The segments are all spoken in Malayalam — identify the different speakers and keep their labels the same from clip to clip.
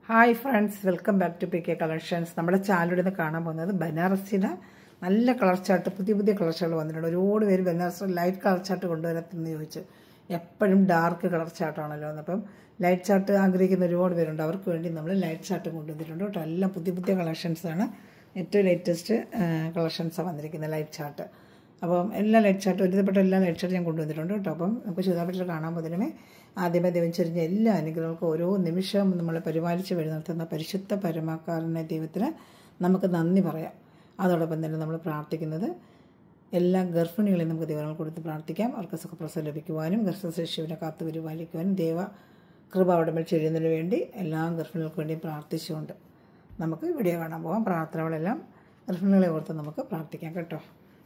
Speaker 1: Hi friends, welcome back to PK collections. നമ്മുടെ ചാനലിൽ നിന്ന് കാണാൻ പോകുന്നത് ബനാറസിയുടെ നല്ല കളർ ചാർട്ട്, പുതിയ കളർ ചാർട്ട് വന്നിട്ടുണ്ട്. ഒരുപാട് പേര് ബനാറസ് ലൈറ്റ് കളർ ചാർട്ട് കൊണ്ടുവരത്തെന്ന് ചോദിച്ചു. എപ്പോഴും ഡാർക്ക് കളർ ചാർട്ടാണല്ലോ. അപ്പം ലൈറ്റ് ചാർട്ട് ആഗ്രഹിക്കുന്ന ഒരുപാട് പേരുണ്ട്. അവർക്ക് വേണ്ടി നമ്മൾ ലൈറ്റ് ചാർട്ട് കൊണ്ടുവന്നിട്ടുണ്ട് കേട്ടോ. എല്ലാം പുതിയ കളക്ഷൻസാണ്. ഏറ്റവും ലേറ്റസ്റ്റ് കളക്ഷൻസാണ് വന്നിരിക്കുന്നത് ലൈറ്റ് ചാർട്ട്. അപ്പം എല്ലാ ലൈറ്റ് ചാർട്ടും ഒരുവിധപ്പെട്ട എല്ലാ ലൈറ്റ് ചാർട്ടും ഞാൻ കൊണ്ടുവന്നിട്ടുണ്ട് കേട്ടോ. അപ്പം നമുക്ക് ചുതാപറ്റിൽ കാണാൻ പോകുന്നതിനുമേ ആദ്യമേ ദൈവം ചൊരിഞ്ഞ എല്ലാ അനുഗ്രഹങ്ങൾക്കും ഓരോ നിമിഷവും നമ്മളെ പരിപാലിച്ച് വഴി നടത്തുന്ന പരിശുദ്ധ പരമാകാരനെ ദൈവത്തിന് നമുക്ക് നന്ദി പറയാം. അതോടൊപ്പം തന്നെ നമ്മൾ പ്രാർത്ഥിക്കുന്നത് എല്ലാ ഗർഭിണികളെയും നമുക്ക് ദൈവങ്ങൾ കൊടുത്ത് പ്രാർത്ഥിക്കാം. അവർക്ക് സുഖപ്രസവം ലഭിക്കുവാനും ഗർഭശിശുവിനെ കാത്തു പരിപാലിക്കുവാനും ദൈവ കൃപ അവിടെ മേൽ ചെയ്യുന്നതിന് വേണ്ടി എല്ലാ ഗർഭിണികൾക്ക് വേണ്ടിയും പ്രാർത്ഥിച്ചുകൊണ്ട് നമുക്ക് വീഡിയോ കാണാൻ പോകാം. പ്രാർത്ഥനകളെല്ലാം ഗർഭിണികളെ ഓർത്ത് നമുക്ക് പ്രാർത്ഥിക്കാം കേട്ടോ.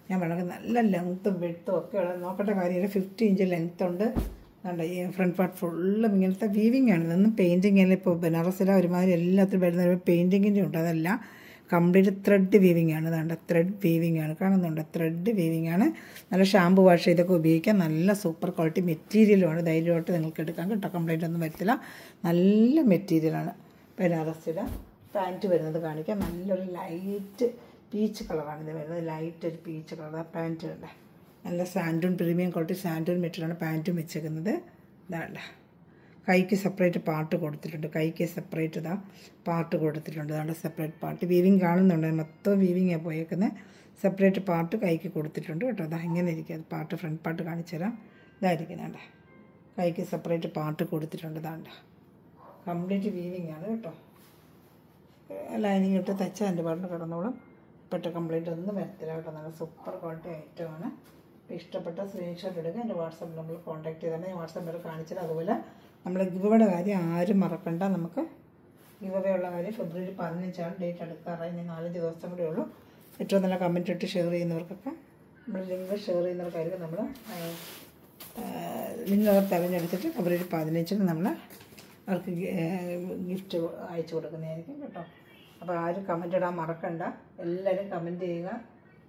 Speaker 1: ഞാൻ വേണമെങ്കിൽ നല്ല ലെങ്ത്തും വെട്ടും ഒക്കെ ഉള്ള നോക്കേണ്ട കാര്യമില്ല. 50 ഇഞ്ച് ലെങ്ത്ത് ഉണ്ട്. അതുകൊണ്ട് ഈ ഫ്രണ്ട് പാർട്ട് ഫുള്ളും ഇങ്ങനത്തെ വീവിങ് ആണ്. ഇതൊന്നും പെയിൻറ്റിങ് അല്ല. ഇപ്പോൾ ബനാറസിലെ ഒരുമാതിരി എല്ലാത്തിലും വരുന്ന പെയിൻറ്റിങ്ങിൻ്റെ ഉണ്ട്. അതല്ല, കംപ്ലീറ്റ് ത്രെഡ് വീവിങ് ആണ്. അതുകൊണ്ട് ത്രെഡ് വീവിങ് ആണ്, കാണുന്നുണ്ട്. ത്രെഡ് വീവിങ് ആണ്. നല്ല ഷാമ്പു വാഷ് ചെയ്തൊക്കെ ഉപയോഗിക്കാം. നല്ല സൂപ്പർ ക്വാളിറ്റി മെറ്റീരിയലുമാണ്. ധൈര്യമായിട്ട് നിങ്ങൾക്ക് എടുക്കാം കേട്ടോ. കംപ്ലൈൻ്റ് ഒന്നും വരത്തില്ല. നല്ല മെറ്റീരിയലാണ്. ബനാറസിലെ പാൻറ്റ് വരുന്നത് കാണിക്കാം. നല്ലൊരു ലൈറ്റ് പീച്ച് കളറാണ് ഇത് വരുന്നത്. ലൈറ്റ് ഒരു പീച്ച് കളർ പാൻറ്റ് ഉണ്ട്. നല്ല സാൻഡൂൺ പ്രീമിയം ക്വാളിറ്റി സാൻഡൂൺ മെറ്റീരിയലാണ് പാൻറ്റും വെച്ചേക്കുന്നത്. ഇതാണ്ട കൈക്ക് സെപ്പറേറ്റ് പാർട്ട് കൊടുത്തിട്ടുണ്ട്. കൈക്ക് സെപ്പറേറ്റ് ഇതാ പാർട്ട് കൊടുത്തിട്ടുണ്ട്. അതാണ് സെപ്പറേറ്റ് പാർട്ട്. വീവിങ് കാണുന്നുണ്ട്. മൊത്തം വീവിങ്ങാണ് പോയേക്കുന്നത്. സെപ്പറേറ്റ് പാർട്ട് കൈക്ക് കൊടുത്തിട്ടുണ്ട് കേട്ടോ. അതാ ഇങ്ങനെ ഇരിക്കുക. അത് പാർട്ട് ഫ്രണ്ട് പാർട്ട് കാണിച്ചു തരാം. ഇതായിരിക്കുന്നുണ്ട്. കൈക്ക് സെപ്പറേറ്റ് പാർട്ട് കൊടുത്തിട്ടുണ്ട്. ഇതാണ്ട കംപ്ലീറ്റ് വീവിങ് ആണ് കേട്ടോ. ലൈനിങ് ഇട്ട് തച്ചാൽ എൻ്റെ പാട്ടിന് കിടന്നോളും. പെട്ട കംപ്ലീറ്റ് ഒന്നും വരത്തില്ല കേട്ടോ. നല്ല സൂപ്പർ ക്വാളിറ്റി ഐറ്റമാണ്. ഇപ്പോൾ ഇഷ്ടപ്പെട്ട സ്ക്രീൻഷോട്ട് എടുക്കുക. എൻ്റെ വാട്സാപ്പിൽ നമ്മൾ കോൺടാക്ട് ചെയ്താൽ ഞാൻ വാട്സാപ്പിൽ കാണിച്ചത്. അതുപോലെ നമ്മൾ ഗിവയുടെ കാര്യം ആരും മറക്കണ്ട. നമുക്ക് ഗിവവേ ഉള്ള കാര്യം ഫെബ്രുവരി 15 ഡേറ്റ് അടുക്കാറായി. ഇനി 4 ദിവസം കൂടെ ഉള്ളൂ. ഏറ്റവും നല്ല കമൻറ്റ് ഇട്ട് ഷെയർ ചെയ്യുന്നവർക്കൊക്കെ നമ്മൾ ലിങ്ക് ഷെയർ ചെയ്യുന്നവർക്കായിരിക്കും നമ്മൾ ലിങ്ക് അവർ തിരഞ്ഞെടുത്തിട്ട് ഫെബ്രുവരി 15 നമ്മൾ അവർക്ക് ഗിഫ്റ്റ് അയച്ചു കൊടുക്കുന്നതായിരിക്കും കേട്ടോ. അപ്പോൾ ആരും കമൻറ്റ് ഇടാൻ മറക്കണ്ട. എല്ലാവരും കമൻറ്റ് ചെയ്യുക.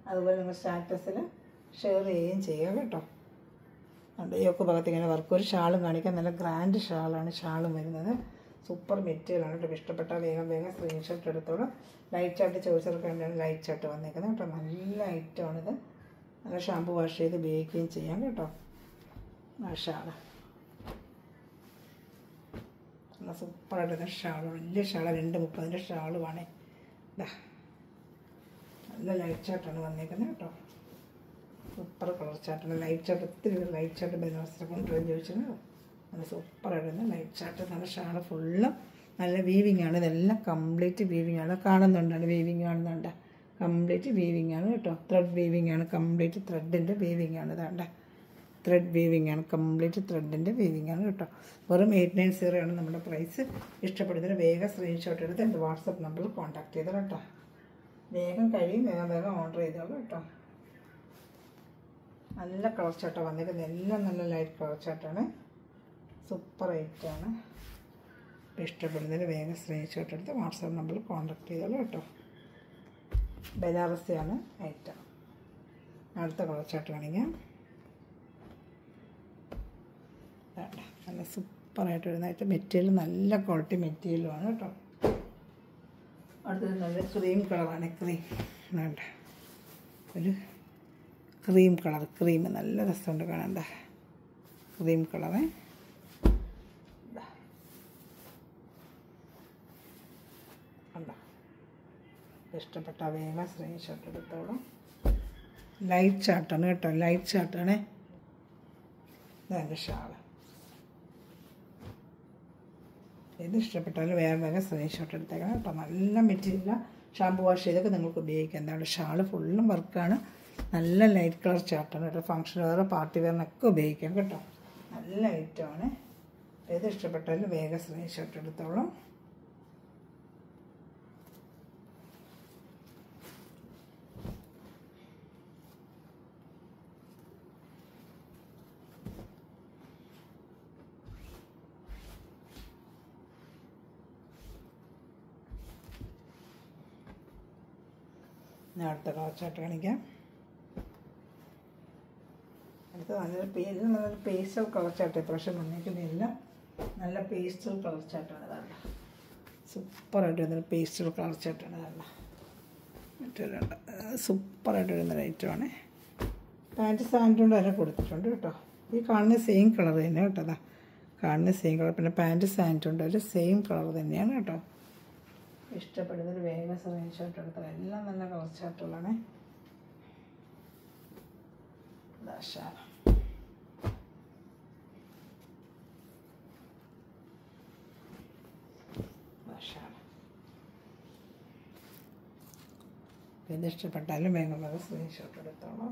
Speaker 1: അതുപോലെ നിങ്ങൾ സ്റ്റാറ്റസിൽ ഷെയർ ചെയ്യുകയും ചെയ്യുക കേട്ടോ. അതുകൊണ്ട് ഈ ഒക്കെ ഭാഗത്ത് ഇങ്ങനെ വർക്ക് ഒരു ഷാളും കാണിക്കാം. നല്ല ഗ്രാൻഡ് ഷാളാണ് ഷാളും വരുന്നത്. സൂപ്പർ മെറ്റീരിയലാണ് കേട്ടോ. ഇഷ്ടപ്പെട്ടാൽ വേഗം സ്ക്രീൻഷോട്ട് എടുത്തോളൂ. ലൈറ്റ് ചാർട്ട് ചോദിച്ചവർക്ക് വേണ്ടിയാണ് ലൈറ്റ് ചാർട്ട് വന്നേക്കുന്നത് കേട്ടോ. നല്ല ഐറ്റമാണിത്. നല്ല ഷാമ്പു വാഷ് ചെയ്ത് ഉപയോഗിക്കുകയും ചെയ്യാം കേട്ടോ. ആ ഷാള് നല്ല സൂപ്പറായിട്ട് ഷാള്, വലിയ ഷാള് 230 ഷാളുവാണേ. ഇതാ നല്ല ലൈറ്റ് ചാർട്ടാണ് വന്നേക്കുന്നത് കേട്ടോ. സൂപ്പർ കളർ ചാർട്ടാണ്. ലൈറ്റ് ചാർട്ട് ഒത്തിരി ലൈറ്റ് ചാർട്ട് ബനാറസിനെ കൊണ്ടുവരുന്ന ചോദിച്ചത്. നല്ല സൂപ്പറായിട്ട് ലൈറ്റ് ചാർട്ട്. നല്ല ഷാള് ഫുള്ളും നല്ല വീവിങ് ആണ്. ഇതെല്ലാം കംപ്ലീറ്റ് വീവിങ് ആണ്. കാണുന്നുണ്ടാണ് വീവിങ് കാണുന്നുണ്ട്. കംപ്ലീറ്റ് വീവിങ് ആണ് കേട്ടോ. ത്രെഡ് വീവിങ് ആണ്. കംപ്ലീറ്റ് ത്രെഡിൻ്റെ വീവിങ് ആണ്. ഇതാണ്ട് ത്രെഡ് വീവിങ് ആണ്. കംപ്ലീറ്റ് ത്രെഡിൻ്റെ വീവിങ് ആണ് കേട്ടോ. വെറും 890 ആണ് നമ്മുടെ പ്രൈസ്. ഇഷ്ടപ്പെടുന്നതിന് വേഗം സ്ക്രീൻഷോട്ട് എടുത്ത് എൻ്റെ വാട്സപ്പ് നമ്പറിൽ കോൺടാക്ട് ചെയ്തോ കേട്ടോ. വേഗം കഴിയും. വേഗം ഓർഡർ ചെയ്തോളൂ കേട്ടോ. നല്ല കളർ ചാർട്ടാണ് വന്നേക്കുന്നത്. എല്ലാം നല്ല ലൈറ്റ് കളർ ചാർട്ടാണ്. സൂപ്പർ ഐറ്റമാണ്. ഇഷ്ടപ്പെടുന്നതിന് വേഗം സ്ക്രീൻഷോട്ട് എടുത്ത് വാട്സപ്പ് നമ്പറിൽ കോൺടാക്ട് ചെയ്തോളൂ കേട്ടോ. ബനാറസിയാണ് ഐറ്റം. അടുത്ത കളർ ചാർട്ട് കാണിക്കാം. നല്ല സൂപ്പറായിട്ട് വരുന്നതായിട്ട് മെറ്റീരിയൽ നല്ല ക്വാളിറ്റി മെറ്റീരിയലുമാണ് കേട്ടോ. അടുത്തത് നല്ല ക്രീം കളറാണ്. ക്രീം വേണ്ട ഒരു ക്രീം കളർ. ക്രീം നല്ല രസമുണ്ട് കാണണ്ട. ക്രീം കളറ് കണ്ടോ. ഇഷ്ടപ്പെട്ട വേഗം സ്ക്രീൻഷോട്ട് എടുത്തോളൂ. ലൈറ്റ് ചാർട്ടാണ് കേട്ടോ. ലൈറ്റ് ചാർട്ടാണ്. ഇതെൻ്റെ ഷാള്. ഇത് ഇഷ്ടപ്പെട്ടാൽ വേഗം സ്ക്രീൻഷോട്ട് എടുത്തേക്കണം കേട്ടോ. നല്ല മെറ്റീരിയലാണ്. ഷാമ്പു വാഷ് ചെയ്തൊക്കെ നിങ്ങൾക്ക് ഉപയോഗിക്കാം. എന്താണ് ഷാള് ഫുള്ളും വർക്കാണ്. നല്ല ലൈറ്റ് കളർ ചാർട്ടാണ് കേട്ടോ. ഫംഗ്ഷൻ വെയർ പാർട്ടി വെയറിനൊക്കെ ഉപയോഗിക്കാം കേട്ടോ. നല്ല ഐറ്റമാണ്. ഏത് ഇഷ്ടപ്പെട്ടാലും വേഗം സ്ക്രീൻഷോട്ട് എടുത്തോളാം. ഞാൻ അടുത്ത കളർ ചാർട്ട് കാണിക്കാം. അടുത്ത നല്ലൊരു പേസ്റ്റൽ കളർ ചാർട്ട്. പ്രാവശ്യം വന്നേക്കുന്നതെല്ലാം നല്ല പേസ്റ്റൽ കളർ ചാർട്ടാണ്. ഇതാണ് സൂപ്പറായിട്ട് വരുന്നൊരു പേസ്റ്റൽ കളർ ചാർട്ടാണ്. കാരണം മറ്റൊരു സൂപ്പറായിട്ട് വരുന്നൊരു ഐറ്റമാണ്. പാൻറ്റ് സാൻഡ് കൊണ്ട് അതിനെ കൊടുത്തിട്ടുണ്ട് കേട്ടോ. ഈ കാണുന്ന സെയിം കളർ തന്നെ കേട്ടോ. അതാ കാണുന്ന സെയിം കളർ. പിന്നെ പാൻറ്റ് സാൻഡ് ഉണ്ട്, ഒരു സെയിം കളർ തന്നെയാണ് കേട്ടോ. ഇഷ്ടപ്പെടുന്നൊരു വേഗം സ്ക്രീൻഷോട്ട് എടുത്തത്. എല്ലാം നല്ല കളർ ചാർട്ടുകളാണ്. ഇത് ഇഷ്ടപ്പെട്ടാലും വേഗം വേഗം സ്ക്രീൻഷോട്ട് എടുത്തോളൂ.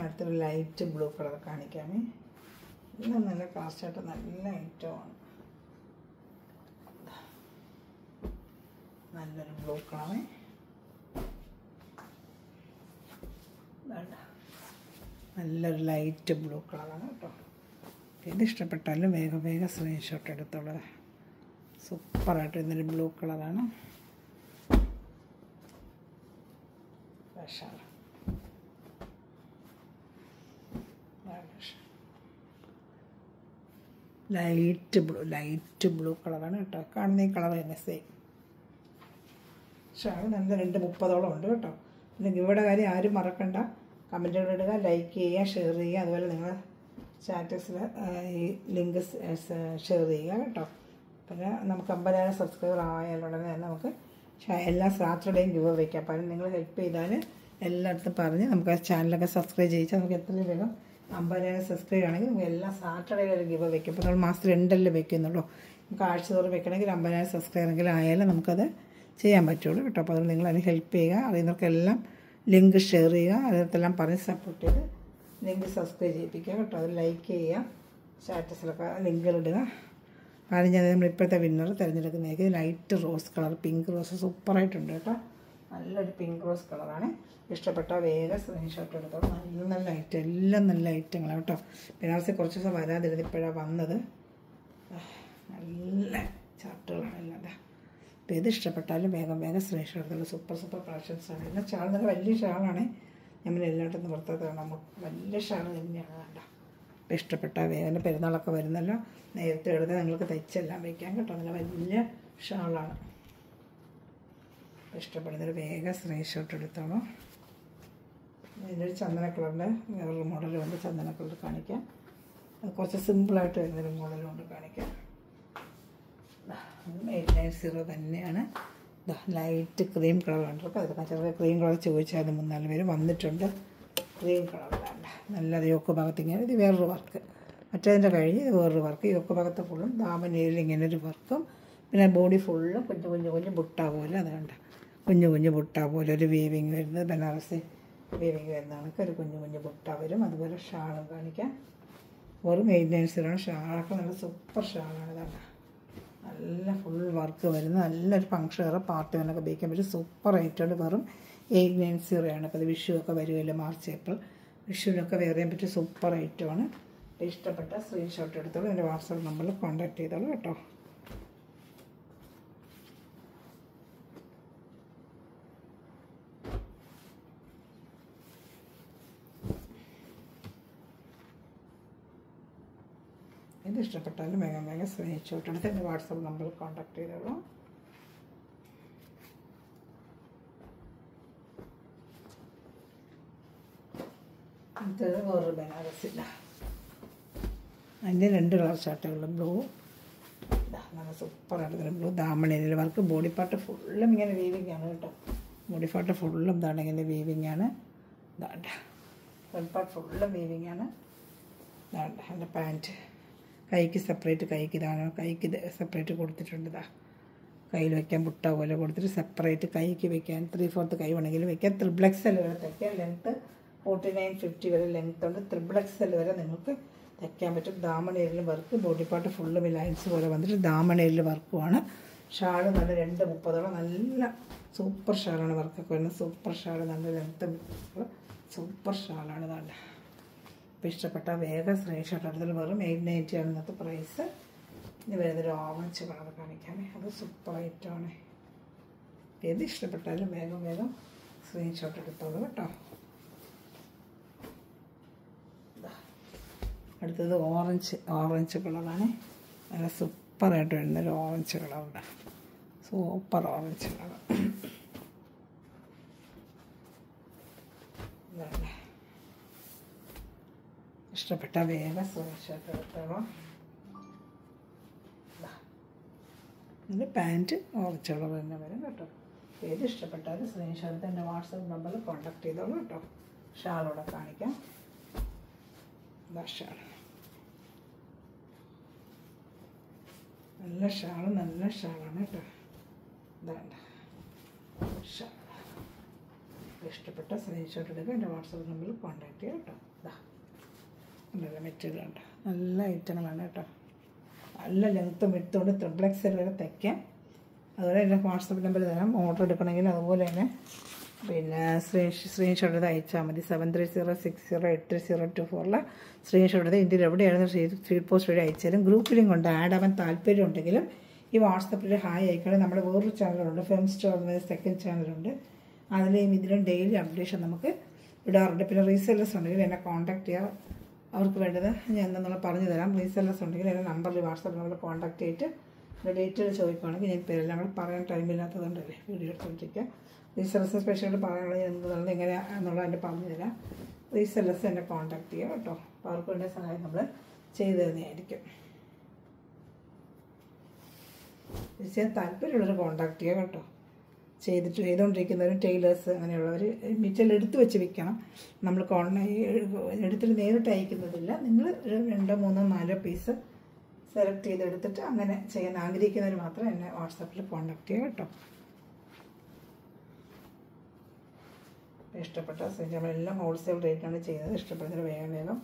Speaker 1: അടുത്തൊരു ലൈറ്റ് ബ്ലൂ കളർ കാണിക്കാമേ. എല്ലാം നല്ല കളർ ചാർട്ട്, നല്ല ഐറ്റമാണ്. നല്ലൊരു ബ്ലൂ കളറ്, നല്ലൊരു ലൈറ്റ് ബ്ലൂ കളറാണ് കേട്ടോ. ഇത് ഇഷ്ടപ്പെട്ടാലും വേഗം വേഗം സ്ക്രീൻഷോട്ട് എടുത്തോളൂ. സൂപ്പറായിട്ട് ഇന്നൊരു ബ്ലൂ കളറാണ്. ലൈറ്റ് ബ്ലൂ കളറാണ് കേട്ടോ. കാണുന്ന ഈ കളർ തന്നെ സെയിം. ഷാൾ നല്ല 2:30 ഉണ്ട് കേട്ടോ. പിന്നെ ഇവിടെ കാര്യം ആരും മറക്കണ്ട, കമൻറ്റുകൾ ഇടുക, ലൈക്ക് ചെയ്യുക, ഷെയർ ചെയ്യുക. അതുപോലെ നിങ്ങൾ സ്റ്റാറ്റസിൽ ഈ ലിങ്ക് ഷെയർ ചെയ്യുക കേട്ടോ. പിന്നെ നമുക്ക് 50,000 സബ്സ്ക്രൈബർ ആയാലുടനെ തന്നെ നമുക്ക് എല്ലാ സാറ്റർഡേയും ഗിവ് വയ്ക്കാം. അപ്പം നിങ്ങൾ ഹെൽപ്പ് ചെയ്താൽ എല്ലായിടത്തും പറഞ്ഞ് നമുക്ക് ആ ചാനലൊക്കെ സബ്സ്ക്രൈബ് ചെയ്യിച്ചാൽ നമുക്ക് എത്രയും വേഗം 50,000 സബ്സ്ക്രൈബ് ആണെങ്കിൽ നമുക്ക് എല്ലാ സാറ്റർഡേയിലും ഒരു ഗിവ് വയ്ക്കും. അപ്പോൾ നമ്മൾ മാസത്തിൽ 2 വയ്ക്കുന്നുള്ളൂ. നമുക്ക് ആഴ്ച തോറും വെക്കണമെങ്കിൽ 50,000 സബ്സ്ക്രൈബെങ്കിലും ആയാലും നമുക്കത് ചെയ്യാൻ പറ്റുള്ളൂ കേട്ടോ. അപ്പോൾ അതുകൊണ്ട് നിങ്ങൾ അതിന് ഹെൽപ്പ് ചെയ്യുക. അറിയുന്നവർക്കെല്ലാം ലിങ്ക് ഷെയർ ചെയ്യുക. അതിനകത്തെല്ലാം പറഞ്ഞ് സപ്പോർട്ട് ചെയ്ത് ലിങ്ക് സബ്സ്ക്രൈബ് ചെയ്യിപ്പിക്കുക കേട്ടോ. അത് ലൈക്ക് ചെയ്യുക, സ്റ്റാറ്റസിലൊക്കെ ലിങ്കുകളിടുക. ഞാൻ നമ്മളിപ്പോഴത്തെ വിന്നർ തിരഞ്ഞെടുക്കുന്നതൊക്കെ light rose colour, pink rose സൂപ്പറായിട്ടുണ്ട് കേട്ടോ. നല്ലൊരു പിങ്ക് റോസ് കളറാണ്. ഇഷ്ടപ്പെട്ട വേഗം സ്ക്രീൻഷോട്ട് എടുത്തോളൂ. നല്ല ഐറ്റം, എല്ലാം നല്ല ഐറ്റങ്ങളാണ് കേട്ടോ. ബനാറസി കുറച്ച് ദിവസം വരാതിരുന്ന് ഇപ്പോഴാണ് വന്നത്. നല്ല ചാർട്ടുകളാണ് എല്ലാം. അപ്പോൾ ഇത് ഇഷ്ടപ്പെട്ടാലും വേഗം വേഗം സ്ക്രീൻഷോട്ട് എടുത്തോളൂ. സൂപ്പർ കളക്ഷൻസാണ്. എല്ലാം ഷാൾ നല്ല വലിയ ഷാളാണ്. നമ്മൾ എല്ലായിടത്തും പുറത്തത് കാണാം. വലിയ ഷാൾ തന്നെയാണ് വേണ്ട. അപ്പോൾ ഇഷ്ടപ്പെട്ട വേഗം പെരുന്നാളൊക്കെ വരുന്നല്ലോ, നേരത്തെ എടുത്ത് നിങ്ങൾക്ക് തയ്ച്ചെല്ലാം വയ്ക്കാം കേട്ടോ. നല്ല വലിയ ഷാളാണ്. ഇഷ്ടപ്പെടുന്നൊരു വേഗം സ്ക്രീൻഷോട്ട് എടുത്തോളൂ. ഇതിൻ്റെ ഒരു ചന്ദന കളറിൻ്റെ വേറൊരു മോഡലുണ്ട്. ചന്ദന കളർ കാണിക്കാം. അത് കുറച്ച് സിമ്പിളായിട്ട് വരുന്നൊരു മോഡലുകൊണ്ട് കാണിക്കാം. 890 തന്നെയാണ്. ലൈറ്റ് ക്രീം കളറുണ്ട്. അപ്പോൾ അതിൽ ചെറിയ ക്രീം കളർ ചോദിച്ചാൽ 3-4 പേര് വന്നിട്ടുണ്ട്. ക്രീം കളറിലാണ് നല്ലത്. യോക്ക് ഭാഗത്ത് ഇങ്ങനെ ഇത് വേറൊരു വർക്ക്, മറ്റേതിൻ്റെ കഴിഞ്ഞ് ഇത് വേറൊരു വർക്ക്. യോക്ക് ഭാഗത്ത് ഫുള്ളും ദാമനയിൽ ഇങ്ങനെ ഒരു വർക്കും, പിന്നെ ബോഡി ഫുള്ളും കുഞ്ഞു ബുട്ട പോലെ. അത് കണ്ട കുഞ്ഞു ബുട്ട പോലെ ഒരു വീവിങ് വരുന്നത്. ബനാറസി വീവിങ് വരുന്ന കണക്ക് ഒരു കുഞ്ഞു ബുട്ട വരും. അതുപോലെ ഷാളും കാണിക്കാം. വെറും 890 ഷാളൊക്കെ നല്ല സൂപ്പർ ഷാളാണ്. ഇതാണ് നല്ല ഫുൾ വർക്ക് വരുന്നത്. നല്ലൊരു ഫംഗ്ഷൻ പാർട്ടി വന്നൊക്കെ ഉപയോഗിക്കാൻ പറ്റും. സൂപ്പർ ഐറ്റമാണ്. വെറും 890 അപ്പോൾ അത് വിഷുവൊക്കെ വരുമല്ലോ, മാർച്ച് ഏപ്രിൽ വിഷുവിനൊക്കെ വെയർ ചെയ്യാൻ പറ്റിയ സൂപ്പർ ഐറ്റമാണ്. ഇഷ്ടപ്പെട്ട സ്ക്രീൻഷോട്ട് എടുത്തോളൂ. എൻ്റെ വാട്സാപ്പ് നമ്പറിൽ കോൺടാക്ട് ചെയ്തോളൂ കേട്ടോ. ഇത് ഇഷ്ടപ്പെട്ടാലും വേഗം വേഗം സ്ക്രീൻഷോട്ട് എടുത്ത് എൻ്റെ വാട്സാപ്പ് നമ്പറിൽ കോൺടാക്ട് ചെയ്തോളൂ. ഇത് വേറൊരു ബനാറസില്ല. അതിൻ്റെ 2 കളർ ചാർട്ടുകൾ ബ്ലൂ, നല്ല സൂപ്പറായിട്ട് ബ്ലൂ. ദാമണയിൽ വർക്ക്. ബോഡി പാർട്ട് ഫുള്ളും ഇങ്ങനെ വീവിങ് ആണ് കേട്ടോ. ബോഡി പാർട്ട് ഫുള്ളും ഇതാണ് ഇങ്ങനെ വീവിങ് ആണ്. ഇതാണ്ട ഫ്രണ്ട് പാർട്ട് ഫുള്ളും വീവിങ് ആണ്. ഇതാണ്ട എൻ്റെ പാൻറ്റ്. കൈക്ക് സെപ്പറേറ്റ്, കൈക്ക് ഇതാണ്, കൈക്ക് ഇത് സെപ്പറേറ്റ് കൊടുത്തിട്ടുണ്ട്. ഇതാ കയ്യിൽ വയ്ക്കാൻ ബുട്ട പോലെ കൊടുത്തിട്ട് സെപ്പറേറ്റ് കൈക്ക് വയ്ക്കാൻ 3/4 കൈ വേണമെങ്കിലും വയ്ക്കാം. XXL വരെ തയ്ക്കാം. ലെങ്ത്ത് 49-50 വരെ ലെങ്ത്ത് ഉണ്ട്. XXL വരെ നിങ്ങൾക്ക് തയ്ക്കാൻ പറ്റും. ദാമണയിൽ വർക്ക്. ബോഡി പാർട്ട് ഫുള്ളും ലൈൻസ് പോലെ വന്നിട്ട് ദാമണയിൽ വർക്കുമാണ്. ഷാൾ നല്ല 2:30 നല്ല സൂപ്പർ ഷാളാണ്. വർക്കൊക്കെ വരുന്നത് സൂപ്പർ ഷാൾ. നല്ല ലെങ്ത്ത് സൂപ്പർ ഷാളാണ്. നല്ല അപ്പോൾ ഇഷ്ടപ്പെട്ട വേഗം സ്ക്രീൻഷോട്ട് എടുത്തിട്ട് വെറും 890 ആണ് ഇന്നത്തെ പ്രൈസ്. ഇനി വരുന്നൊരു ഓറഞ്ച് കളർ കാണിക്കാമേ. അത് സൂപ്പർ ഐറ്റമാണ്. ഏത് ഇഷ്ടപ്പെട്ടാലും വേഗം സ്ക്രീൻഷോട്ട് എടുത്തോളൂ കേട്ടോ. അടുത്തത് ഓറഞ്ച് കളറാണ്. നല്ല സൂപ്പറായിട്ട് വരുന്നൊരു ഓറഞ്ച് കളറുണ്ട്. Super orange colour. ഇഷ്ടപ്പെട്ട വേഗം സ്ക്രീൻഷോട്ട് എടുത്തോളൂ. ഇതിൻ്റെ പാൻറ്റ് ഓറഞ്ച് കളർ തന്നെ വരും കേട്ടോ. ഏത് ഇഷ്ടപ്പെട്ടാലും സ്ക്രീൻഷോട്ട് എൻ്റെ വാട്സപ്പ് നമ്പറിൽ കോൺടാക്ട് ചെയ്തോളൂ കേട്ടോ. ഷാളോടെ കാണിക്കാം. ഇതാ ഷാൾ. നല്ല ഷാളാണ് കേട്ടോ. ഇതാണ് ഷാൾ. ഇഷ്ടപ്പെട്ട സ്ക്രീൻഷോട്ട് എടുക്കുക. എൻ്റെ വാട്സപ്പ് നമ്പറിൽ കോൺടാക്ട് ചെയ്യുക കേട്ടോ. ഇതാ നല്ല മെറ്റീരിയലുണ്ട്. നല്ല ഐറ്റങ്ങളാണ് കേട്ടോ. നല്ല ലെങ്ത്തും വിട്ടുകൊണ്ട് XXL വരെ തയ്ക്കാം. അതുപോലെ എൻ്റെ വാട്സപ്പ് നമ്പർ തരാം. ഓർഡർ എടുക്കണമെങ്കിൽ അതുപോലെ തന്നെ പിന്നെ സ്ക്രീൻഷോട്ട് എടുത്ത് അയച്ചാൽ മതി. 7306083024 സ്ക്രീൻഷോട്ട് എടുത്ത് ഇന്ത്യയിൽ എവിടെയായിരുന്നു സ്പീഡ് പോസ്റ്റ് വഴി അയച്ചാലും ഗ്രൂപ്പ് ലിങ്ക് ഉണ്ട്. ആഡ് ആവാൻ താല്പര്യം ഉണ്ടെങ്കിലും ഈ വാട്സപ്പിൽ ഹായ് അയക്കണം. നമ്മുടെ വേറൊരു ചാനലുണ്ട്, ഫെം സ്റ്റോർ എന്ന സെക്കൻഡ് ചാനലുണ്ട്. അതിലെയും ഇതിലും ഡെയിലി അപ്ഡേഷൻ നമുക്ക് ഇടാറുണ്ട്. പിന്നെ റീസെല്ലേഴ്സ് ഉണ്ടെങ്കിൽ എന്നെ കോൺടാക്ട് ചെയ്യുക. അവർക്ക് വേണ്ടത് ഞാൻ എന്തെന്നുള്ള പറഞ്ഞു തരാം. റീസെല്ലേഴ്സ് ഉണ്ടെങ്കിൽ എൻ്റെ നമ്പറിൽ വാട്സപ്പ് നമ്പറിൽ കോൺടാക്ട് ചെയ്തിട്ട് ഡീറ്റെയിൽ ചോദിക്കുകയാണെങ്കിൽ ഞാൻ പേരെല്ലാം കൂടെ പറയാൻ ടൈമില്ലാത്തതുകൊണ്ടല്ലേ വീഡിയോ എടുത്തുകൊണ്ടിരിക്കുക. റീസെല്ലേഴ്സ് സ്പെഷ്യലായിട്ട് പറയാനുള്ളത് എന്തുള്ളത് എങ്ങനെയാണെന്നുള്ളത് എൻ്റെ പറഞ്ഞു തരാം. റീസെല്ലേഴ്സ് എന്നെ കോൺടാക്ട് ചെയ്യുക കേട്ടോ. അപ്പോൾ അവർക്ക് വേണ്ട സഹായം നമ്മൾ ചെയ്തു തരുന്നതായിരിക്കും. തീർച്ചയായും താല്പര്യമുള്ളവർ കോൺടാക്ട് ചെയ്യുക കേട്ടോ. ചെയ്തുകൊണ്ടിരിക്കുന്നവരും ടൈലേഴ്സ് അങ്ങനെയുള്ളവർ മെറ്റീരിയൽ എടുത്ത് വെച്ച് വിൽക്കണം. നമ്മൾ എടുത്തിട്ട് നേരിട്ട് അയക്കുന്നതില്ല. നിങ്ങൾ 2, 3, 4 പീസ് സെലക്ട് ചെയ്തെടുത്തിട്ട് അങ്ങനെ ചെയ്യാൻ ആഗ്രഹിക്കുന്നവർ മാത്രം എന്നെ വാട്സാപ്പിൽ കോൺടാക്ട് ചെയ്യുക കേട്ടോ. ഇഷ്ടപ്പെട്ട നമ്മളെല്ലാം ഹോൾസെയിൽ റേറ്റാണ് ചെയ്യുന്നത്. ഇഷ്ടപ്പെടുന്നതിന് വേഗം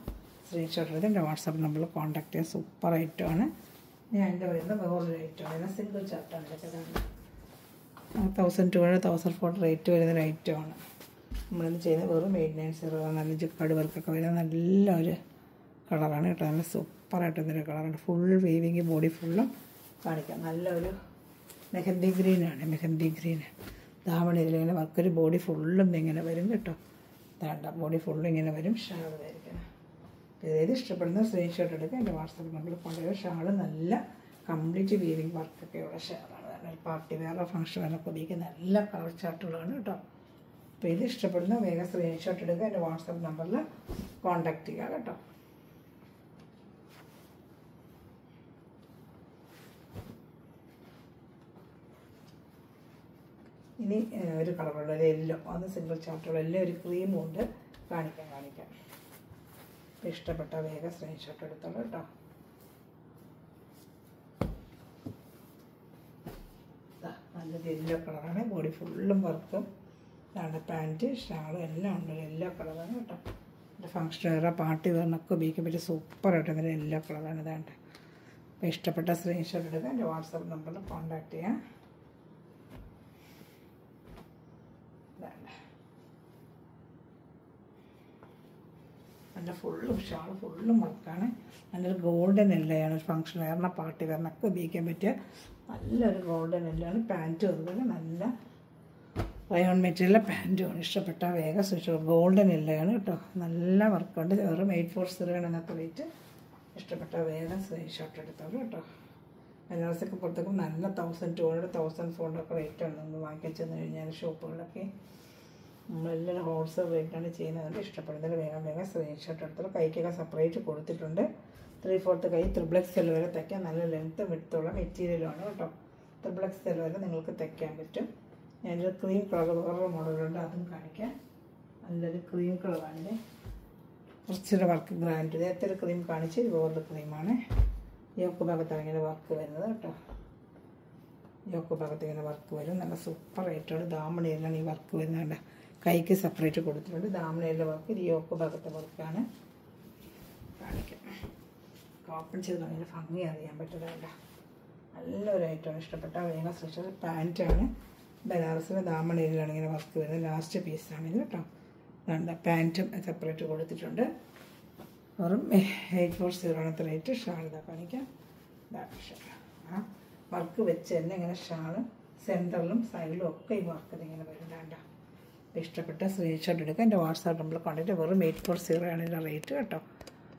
Speaker 1: സ്ക്രീൻഷോട്ട് എടുത്ത് എൻ്റെ വാട്സാപ്പ് നമ്പറിൽ കോൺടാക്ട് ചെയ്യാൻ. സൂപ്പർ ഐറ്റമാണ്. ഞാൻ എൻ്റെ വരുന്ന വേറൊരു ഐറ്റമാണ്. സിംഗിൾ ചാർട്ടാണ് ഇതൊക്കെ. 1200 1004 റേറ്റ് വരുന്നൊരു ഐറ്റമാണ്. നമ്മളിന്ന് ചെയ്യുന്നത് വെറും 8900. നല്ല ജിക്കാട് വർക്കൊക്കെ വരുന്ന നല്ലൊരു കളറാണ് കേട്ടോ. നല്ല സൂപ്പറായിട്ട് വരുന്നൊരു കളറാണ്. ഫുൾ വീവിങ് ബോഡി ഫുള്ളും കാണിക്കാം. നല്ലൊരു മെഹന്തി ഗ്രീൻ ധാവണി. ഇതിലിങ്ങനെ വർക്കൊരു ബോഡി ഫുള്ളും ഇങ്ങനെ വരും കേട്ടോ. വേണ്ട ബോഡി ഫുള്ളും ഇങ്ങനെ വരും. ഷാൾ വരിക്കണം. ഏത് ഇഷ്ടപ്പെടുന്ന സ്ക്രീൻഷോട്ട് എടുക്കുക. എൻ്റെ വാട്സപ്പ് നമ്പറിൽ കൊണ്ടുവരും. ഷാള് നല്ല കംപ്ലീറ്റ് വീവിങ് വർക്കൊക്കെയുള്ള ഷാളാണ്. പാർട്ടി വേറെ ഫംഗ്ഷൻ വേറെ ഉപയോഗിക്കുന്ന നല്ല കളർ ചാർട്ടുകളാണ് കേട്ടോ. അപ്പോൾ ഇത് ഇഷ്ടപ്പെടുന്ന വേഗം സ്ക്രീൻഷോട്ട് എടുക്കുക. എൻ്റെ വാട്സപ്പ് നമ്പറിൽ കോൺടാക്ട് ചെയ്യുക കേട്ടോ. ഇനി ഒരു കളറുള്ള ഒരു യെല്ലോ, അത് സിംഗിൾ ചാർട്ടുള്ള എല്ലാം ഒരു ക്രീമും ഉണ്ട്. കാണിക്കാം. ഇഷ്ടപ്പെട്ട വേഗം സ്ക്രീൻഷോട്ട് എടുത്തോളൂ കേട്ടോ. നല്ലൊരു യെല്ലോ കളറാണ്. ബോഡി ഫുള്ളും വർക്കും. ഇതാണ് പാൻറ്റ് ഷാളും എല്ലാം ഉണ്ട്. യെല്ലോ കളറാണ് കേട്ടോ. എൻ്റെ ഫംഗ്ഷൻ വേറെ പാർട്ടി വേറെന്നൊക്കെ ഉപയോഗിക്കാൻ പറ്റിയ സൂപ്പറായിട്ട് തന്നെ യെല്ലോ കളറാണ്. ഇതാണ്ട്. അപ്പോൾ ഇഷ്ടപ്പെട്ട സ്ക്രീൻഷോട്ട് എടുക്കുക. എൻ്റെ വാട്സാപ്പ് നമ്പറിൽ കോൺടാക്ട് ചെയ്യാം. നല്ല ഷാൾ ഫുള്ളും വർക്കാണ്. നല്ലൊരു ഗോൾഡൻ എല്ലയാണ്. ഒരു ഫംഗ്ഷൻ വേറെ പാർട്ടി വേറെന്നൊക്കെ ഉപയോഗിക്കാൻ പറ്റിയ നല്ലൊരു ഗോൾഡൻ എല്ലാണ്. പാൻറ്റും അതുപോലെ നല്ല റയോൺ മെറ്റീരിയലിലെ പാൻറ്റുമാണ്. ഇഷ്ടപ്പെട്ട വേഗം സ്വിച്ച് ഗോൾഡൻ എല്ലയാണ് കേട്ടോ. നല്ല വർക്കുണ്ട്. വെറും 8401 എന്നൊക്കെ റേറ്റ്. ഇഷ്ടപ്പെട്ട വേഗം സ്ക്രീൻഷോട്ട് എടുത്തോളൂ കേട്ടോ. ബനാറസൊക്കെ പുറത്തേക്കും നല്ല 1200 1400 ഒക്കെ റേറ്റാണ്. നമ്മൾ വാങ്ങിക്കാൻ ചെന്ന് കഴിഞ്ഞാൽ ഷോപ്പുകളിലൊക്കെ നമ്മളെല്ലാം ഹോൾസെയിൽ റേറ്റാണ് ചെയ്യുന്നത്. ഇഷ്ടപ്പെടുന്നതിൽ വേഗം സ്ക്രീൻഷോട്ട് എടുത്തോളൂ. കൈക്കൊക്കെ സെപ്പറേറ്റ് കൊടുത്തിട്ടുണ്ട്. 3/4 കൈ XXL വരെ തയ്ക്കാൻ. നല്ല ലെങ്ത്ത് വിട്ടുള്ള മെറ്റീരിയലാണ് കേട്ടോ. XXL വരെ നിങ്ങൾക്ക് തയ്ക്കാൻ പറ്റും. ഞാനൊരു ക്രീം കളർ വേറൊരു മോഡലുണ്ട്, അതും കാണിക്കാം. നല്ലൊരു ക്രീം കളറാണിത്. കുറച്ചൊരു വർക്ക് ബ്രാൻഡ്. നേരത്തെ ഒരു ക്രീം കാണിച്ച് വേറൊരു ക്രീമാണ്. യോക്ക് ഭാഗത്താണ് ഇങ്ങനെ വർക്ക് വരുന്നത് കേട്ടോ. യോക്ക് ഭാഗത്ത് ഇങ്ങനെ വർക്ക് വരും. നല്ല സൂപ്പറായിട്ടാണ്. ദാമണയിലാണ് ഈ വർക്ക് വരുന്നത്. കൈക്ക് സെപ്പറേറ്റ് കൊടുത്തിട്ടുണ്ട്. ദാമണയിലെ വർക്ക് ഇത് യോക്ക് ഭാഗത്തെ വർക്കാണ്. കാണിക്കാം. ഓപ്പൺ ചെയ്ത് ഭയങ്കര ഭംഗി അറിയാൻ പറ്റുന്നതല്ല. നല്ലൊരു ഐറ്റമാണ്. ഇഷ്ടപ്പെട്ട വേഗം സ്റ്റിച്ച്. പാൻറ്റാണ്. ബനാറസിൻ്റെ ദാമണയിലാണ് ഇങ്ങനെ വർക്ക് വരുന്നത്. ലാസ്റ്റ് പീസാണ് ഇത് കേട്ടോ. വേണ്ട പാൻറ്റും സെപ്പറേറ്റ് കൊടുത്തിട്ടുണ്ട്. വെറും 8401 റേറ്റ്. ഷാൾ ഇതാ കാണിക്കാം. വർക്ക് വെച്ച് തന്നെ ഇങ്ങനെ ഷാള് സെൻറ്ററിലും സൈഡിലും ഒക്കെ ഈ വർക്ക് ഇങ്ങനെ വരുന്നുണ്ട്. ഇഷ്ടപ്പെട്ട സ്ക്രീൻഷോട്ട് എടുക്കുക. എൻ്റെ വാട്സാപ്പ് നമ്പറിൽ കണ്ടിട്ട് വെറും 8401 ആണ് ഇതിൻ്റെ റേറ്റ് കേട്ടോ.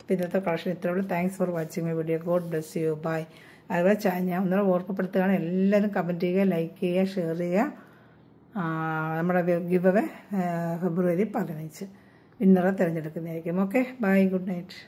Speaker 1: അപ്പോൾ ഇന്നത്തെ കളക്ഷൻ ഇത്രയേ ഉള്ളൂ. Thanks for watching my video. God bless you. Bye. അതുപോലെ ഞാൻ ഒന്നുകൂടെ ഓർമ്മപ്പെടുത്തുകയാണ്, എല്ലാവരും കമൻറ്റ് ചെയ്യുക, ലൈക്ക് ചെയ്യുക, ഷെയർ ചെയ്യുക. നമ്മുടെ ഗിവ് അവേ ഫെബ്രുവരി 15 വിന്നറെ തിരഞ്ഞെടുക്കുന്നതായിരിക്കും. Okay, bye, good night.